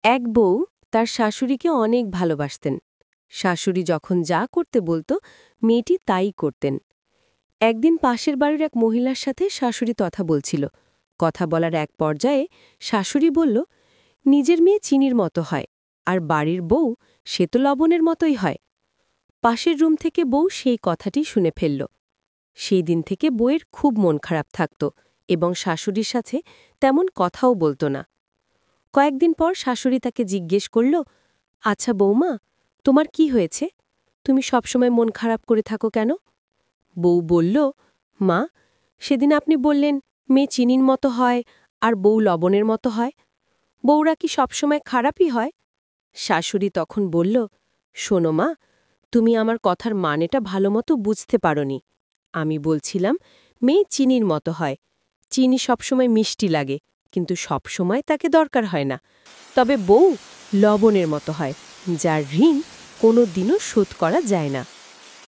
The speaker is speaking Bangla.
এক বউ তার শাশুড়িকে অনেক ভালোবাসতেন। শাশুড়ি যখন যা করতে বলতো মেয়েটি তাই করতেন। একদিন পাশের বাড়ির এক মহিলার সাথে শাশুড়ি কথা বলছিল। কথা বলার এক পর্যায়ে শাশুড়ি বলল, নিজের মেয়ে চিনির মতো হয়, আর বাড়ির বউ সে তো লবণের মতোই হয়। পাশের রুম থেকে বউ সেই কথাটি শুনে ফেলল। সেই দিন থেকে বউয়ের খুব মন খারাপ থাকত এবং শাশুড়ির সাথে তেমন কথাও বলতো না। কয়েকদিন পর শাশুড়ি তাকে জিজ্ঞেস করল, আচ্ছা বৌমা, তোমার কি হয়েছে? তুমি সবসময় মন খারাপ করে থাকো কেন? বউ বলল, মা, সেদিন আপনি বললেন মেয়ে চিনির মতো হয় আর বউ লবণের মতো হয়। বউরা কি সবসময় খারাপই হয়? শাশুড়ি তখন বলল, শোনো মা, তুমি আমার কথার মানেটা ভালোমতো বুঝতে পারোনি। আমি বলছিলাম মেয়ে চিনির মতো হয়। চিনি সবসময় মিষ্টি লাগে, কিন্তু সবসময় তাকে দরকার হয় না। তবে বউ লবণের মতো হয়, যার ঋণ কোনো দিনও শোধ করা যায় না।